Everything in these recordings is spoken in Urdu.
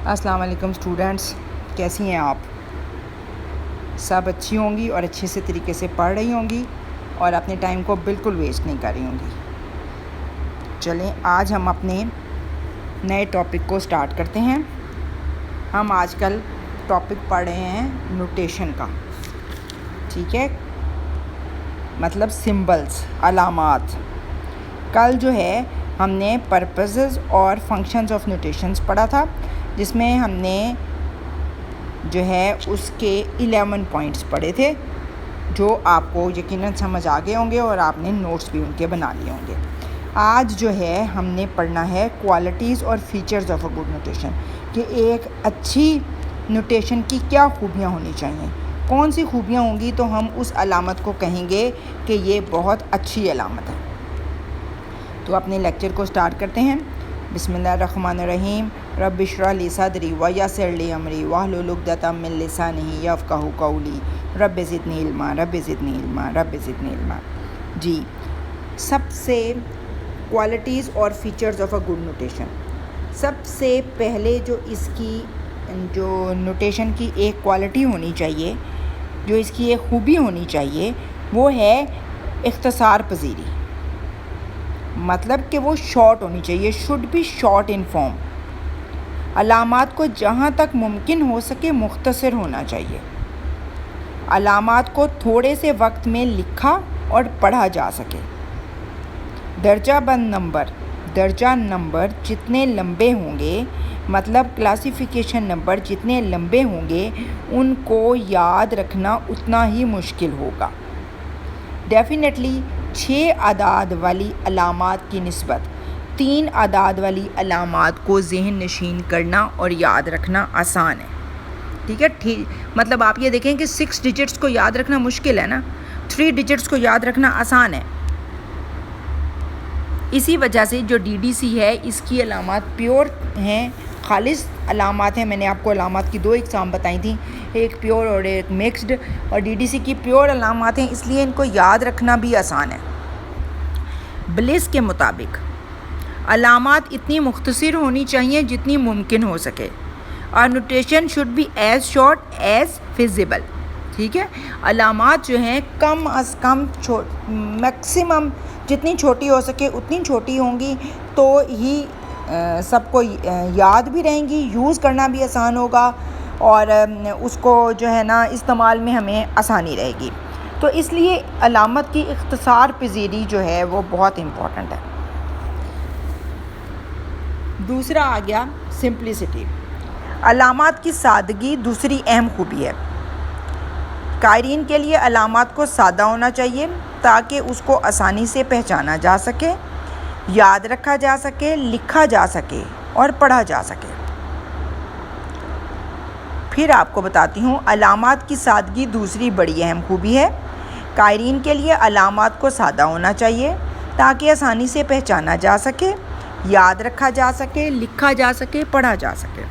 السلام علیکم اسٹوڈنٹس، کیسی ہیں آپ؟ سب اچھی ہوں گی اور اچھے سے طریقے سے پڑھ رہی ہوں گی اور اپنے ٹائم کو بالکل ویسٹ نہیں کر رہی ہوں گی۔ چلیں آج ہم اپنے نئے ٹاپک کو سٹارٹ کرتے ہیں۔ ہم آج کل ٹاپک پڑھ رہے ہیں نوٹیشن کا، ٹھیک ہے، مطلب سمبلز، علامات۔ کل جو ہے ہم نے پرپزز اور فنکشنز آف نوٹیشنز پڑھا تھا، جس میں ہم نے جو ہے اس کے 11 پوائنٹس پڑھے تھے، جو آپ کو یقیناً سمجھ آ گئے ہوں گے اور آپ نے نوٹس بھی ان کے بنا لیے ہوں گے۔ آج جو ہے ہم نے پڑھنا ہے کوالٹیز اور features of a good notation, کہ ایک اچھی نوٹیشن کی کیا خوبیاں ہونی چاہیے، کون سی خوبیاں ہوں گی تو ہم اس علامت کو کہیں گے کہ یہ بہت اچھی علامت ہے۔ تو اپنے لیکچر کو سٹارٹ کرتے ہیں۔ بسم اللہ الرحمن الرحیم۔ رب اشرح لی صدری ویسر لی امری واحلل عقدۃ من لسانی یفقہوا قولی رب زدنی علما رب زدنی علما رب زدنی علما۔ جی، سب سے کوالٹیز اور features of a good notation, سب سے پہلے جو اس کی جو نوٹیشن کی ایک کوالٹی ہونی چاہیے، جو اس کی ایک خوبی ہونی چاہیے، وہ ہے اختصار پذیری، مطلب کہ وہ شارٹ ہونی چاہیے، should be short in form. علامات کو جہاں تک ممکن ہو سکے مختصر ہونا چاہیے۔ علامات کو تھوڑے سے وقت میں لکھا اور پڑھا جا سکے۔ درجہ بند نمبر جتنے لمبے ہوں گے، مطلب کلاسیفیکیشن نمبر جتنے لمبے ہوں گے، ان کو یاد رکھنا اتنا ہی مشکل ہوگا۔ ڈیفینیٹلی 6 اعداد والی علامات کی نسبت 3 اعداد والی علامات کو ذہن نشین کرنا اور یاد رکھنا آسان ہے، ٹھیک ہے۔ مطلب آپ یہ دیکھیں کہ 6 ڈیجٹس کو یاد رکھنا مشکل ہے نا، 3 ڈیجٹس کو یاد رکھنا آسان ہے۔ اسی وجہ سے جو ڈی ڈی سی ہے، اس کی علامات پیور ہیں، خالص علامات ہیں۔ میں نے آپ کو علامات کی 2 اقسام بتائی تھیں، ایک پیور اور ایک مکسڈ، اور ڈی ڈی سی کی پیور علامات ہیں، اس لیے ان کو یاد رکھنا بھی آسان ہے۔ بلس کے مطابق علامات اتنی مختصر ہونی چاہیے جتنی ممکن ہو سکے، اور notation should be as short as feasible, ٹھیک ہے۔ علامات جو ہیں کم از کم میکسیمم جتنی چھوٹی ہو سکے اتنی چھوٹی ہوں گی، تو ہی سب کو یاد بھی رہیں گی، یوز کرنا بھی آسان ہوگا، اور اس کو جو ہے نا استعمال میں ہمیں آسانی رہے گی۔ تو اس لیے علامت کی اختصار پذیری جو ہے وہ بہت امپورٹنٹ ہے۔ دوسرا آ گیا سمپلسٹی۔ علامات کی سادگی دوسری اہم خوبی ہے۔ قارئین کے لیے علامات کو سادہ ہونا چاہیے تاکہ اس کو آسانی سے پہچانا جا سکے، یاد رکھا جا سکے، لکھا جا سکے اور پڑھا جا سکے۔ پھر آپ کو بتاتی ہوں، علامات کی سادگی دوسری بڑی اہم خوبی ہے۔ قارئین کے لیے علامات کو سادہ ہونا چاہیے تاکہ آسانی سے پہچانا جا سکے، یاد رکھا جا سکے، لکھا جا سکے، پڑھا جا سکے۔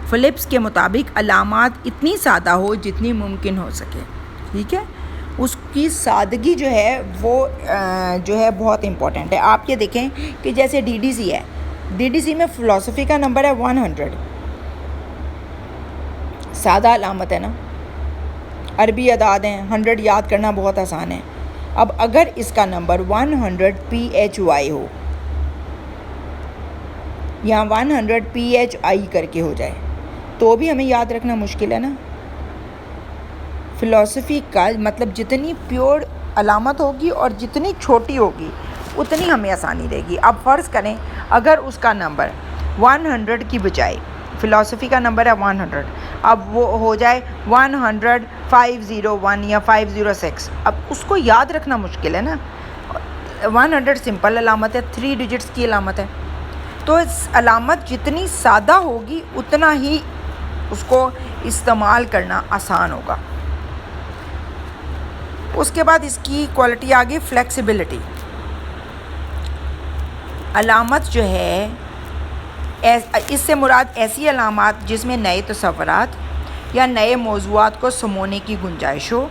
فلپس کے مطابق علامات اتنی سادہ ہو جتنی ممکن ہو سکے، ٹھیک ہے۔ اس کی سادگی جو ہے وہ جو ہے بہت امپورٹنٹ ہے۔ آپ یہ دیکھیں کہ جیسے ڈی ڈی سی ہے، ڈی ڈی سی میں فلسفی کا نمبر ہے 100، سادہ علامت ہے نا، عربی اعداد ہیں، 100 یاد کرنا بہت آسان ہے۔ اب اگر اس کا نمبر 100 PHY ہو یا 100 PHI کر کے ہو جائے تو بھی ہمیں یاد رکھنا مشکل ہے نا۔ فلسفی کا مطلب جتنی پیور علامت ہوگی اور جتنی چھوٹی ہوگی اتنی ہمیں آسانی رہے گی۔ اب فرض کریں اگر اس کا نمبر 100 کی بجائے فلسفی کا نمبر ہے 100، اب وہ ہو جائے 100,501 یا 506، اب اس کو یاد رکھنا مشکل ہے نا۔ 100 سمپل علامت ہے، 3 ڈیجٹس کی علامت ہے، تو اس علامت جتنی سادہ ہوگی اتنا ہی اس کو استعمال کرنا آسان ہوگا۔ اس کے بعد اس کی کوالٹی آگئی فلیکسیبلٹی۔ علامت جو ہے اس سے مراد ایسی علامات جس میں نئے تصورات یا نئے موضوعات کو سمونے کی گنجائش ہو،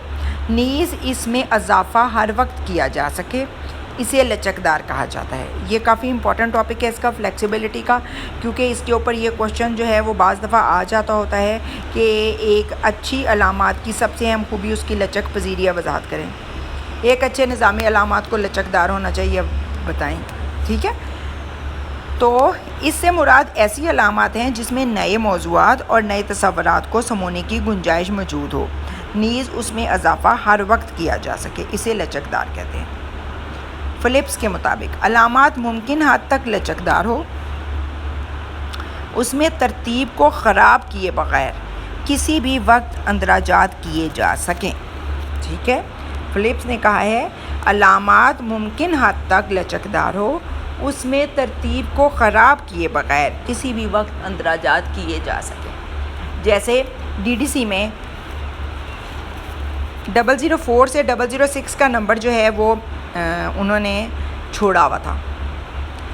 نیز اس میں اضافہ ہر وقت کیا جا سکے، اسے لچکدار کہا جاتا ہے. یہ کافی امپورٹنٹ ٹاپک ہے اس کا، فلیکسیبلٹی کا، کیونکہ اس کے اوپر یہ کوشچن جو ہے وہ بعض دفعہ آ جاتا ہوتا ہے کہ ایک اچھی علامات کی سب سے اہم خوبی اس کی لچک پذیری وضاحت کریں. ایک اچھے نظامی علامات کو لچکدار ہونا چاہیے، بتائیں. ٹھیک ہے، تو اس سے مراد ایسی علامات ہیں جس میں نئے موضوعات اور نئے تصورات کو سمونے کی گنجائش موجود ہو، نیز اس میں اضافہ ہر وقت کیا جا سکے، اسے لچکدار کہتے ہیں. فلپس کے مطابق علامات ممکن حد تک لچکدار ہو، اس میں ترتیب کو خراب کیے بغیر کسی بھی وقت اندراجات کیے جا سکیں. ٹھیک ہے، فلپس نے کہا ہے علامات ممکن حد تک لچکدار ہو، اس میں ترتیب کو خراب کیے بغیر کسی بھی وقت اندراجات کیے جا سکیں. جیسے ڈی ڈی سی میں 004 سے 006 کا نمبر جو ہے وہ انہوں نے چھوڑا ہوا تھا،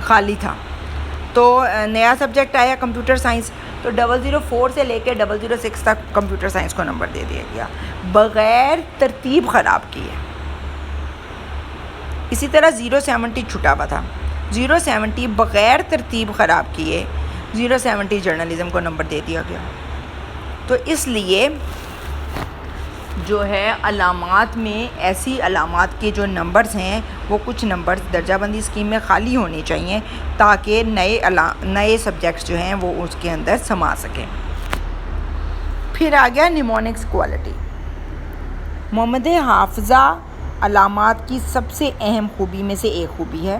خالی تھا. تو نیا سبجیکٹ آیا کمپیوٹر سائنس، تو 004 سے لے کے 006 تک کمپیوٹر سائنس کو نمبر دے دیا گیا بغیر ترتیب خراب کیے. اسی طرح 070 چھٹا ہوا تھا، 070 بغیر ترتیب خراب کیے 070 جرنلزم کو نمبر دے دیا گیا. تو اس لیے جو ہے علامات میں ایسی علامات کے جو نمبرز ہیں وہ کچھ نمبرز درجہ بندی اسکیم میں خالی ہونے چاہیے تاکہ نئے سبجیکٹس جو ہیں وہ اس کے اندر سما سکیں. پھر آ گیا نیمونکس کوالٹی. محمد حافظہ علامات کی سب سے اہم خوبی میں سے ایک خوبی ہے.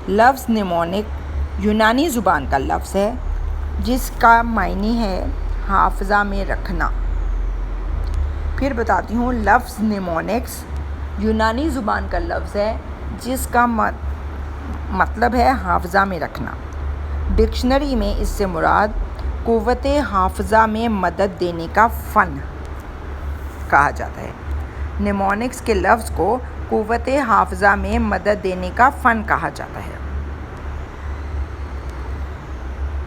لفظ نیمونک یونانی زبان کا لفظ ہے جس کا معنی ہے حافظہ میں رکھنا. پھر بتاتی ہوں، لفظ نیمونکس یونانی زبان کا لفظ ہے جس کا مطلب ہے حافظہ میں رکھنا. ڈکشنری میں اس سے مراد قوت حافظہ میں مدد دینے کا فن کہا جاتا ہے. نیمونکس کے لفظ کو قوت حافظہ میں مدد دینے کا فن کہا جاتا ہے.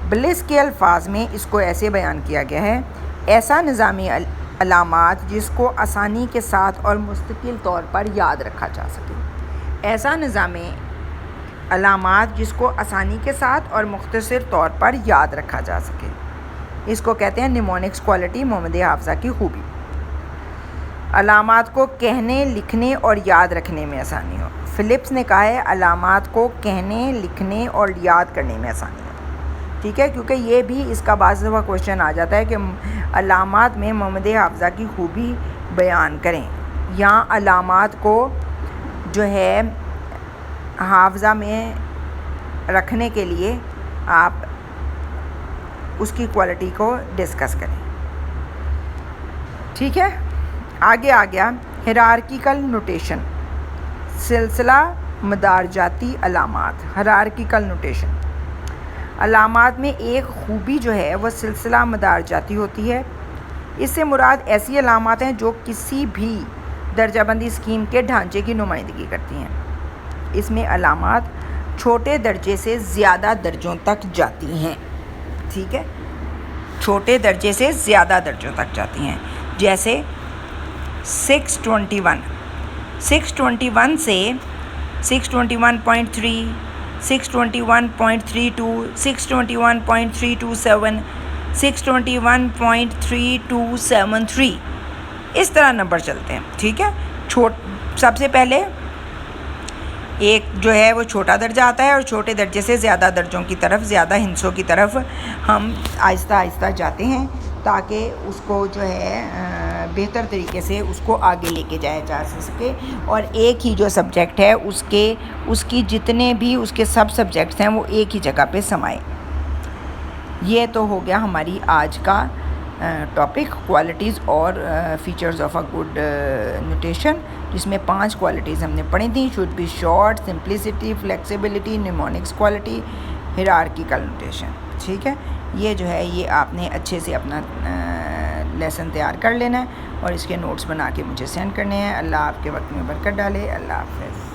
بلس کے الفاظ میں اس کو ایسے بیان کیا گیا ہے: ایسا نظامی علامات جس کو آسانی کے ساتھ اور مستقل طور پر یاد رکھا جا سکے. ایسا نظامی علامات جس کو آسانی کے ساتھ اور مختصر طور پر یاد رکھا جا سکے، اس کو کہتے ہیں نیمونکس کوالٹی، محمد حافظہ کی خوبی. علامات کو کہنے، لکھنے اور یاد رکھنے میں آسانی ہو. فلپس نے کہا ہے علامات کو کہنے، لکھنے اور یاد کرنے میں آسانی ہو. ٹھیک ہے، کیونکہ یہ بھی اس کا بعض دفعہ کوشچن آ جاتا ہے کہ علامات میں محمد حافظہ کی خوبی بیان کریں، یا علامات کو جو ہے حافظہ میں رکھنے کے لیے آپ اس کی کوالٹی کو ڈسکس کریں. ٹھیک ہے، آگے آ گیا ہیرارکیکل نوٹیشن، سلسلہ مدارجاتی علامات. ہیرارکیکل نوٹیشن علامات میں ایک خوبی جو ہے وہ سلسلہ مدارجاتی ہوتی ہے. اس سے مراد ایسی علامات ہیں جو کسی بھی درجہ بندی اسکیم کے ڈھانچے کی نمائندگی کرتی ہیں. اس میں علامات چھوٹے درجے سے زیادہ درجوں تک جاتی ہیں. ٹھیک ہے، چھوٹے درجے سے زیادہ درجوں تک جاتی ہیں. جیسے 621 سے 621.3، 621.32، 621.327، 621.3273، اس طرح نمبر چلتے ہیں. ٹھیک ہے، سب سے پہلے ایک جو ہے وہ چھوٹا درجہ آتا ہے اور چھوٹے درجے سے زیادہ درجوں کی طرف، زیادہ ہندسوں کی طرف ہم آہستہ آہستہ جاتے ہیں تاکہ اس کو جو ہے بہتر طریقے سے اس کو آگے لے کے جایا جا سکے، اور ایک ہی جو سبجیکٹ ہے اس کی جتنے بھی اس کے سب سبجیکٹس ہیں وہ ایک ہی جگہ پہ سمائے. یہ تو ہو گیا ہماری آج کا ٹاپک، کوالٹیز اور features of a good notation, جس میں 5 کوالٹیز ہم نے پڑھی تھیں: should be short, simplicity, flexibility, mnemonics quality, hierarchical notation. ٹھیک ہے، یہ جو ہے یہ آپ نے اچھے سے اپنا لیسن تیار کر لینا ہے اور اس کے نوٹس بنا کے مجھے سینڈ کرنے ہیں. اللہ آپ کے وقت میں برکت ڈالے. اللہ حافظ.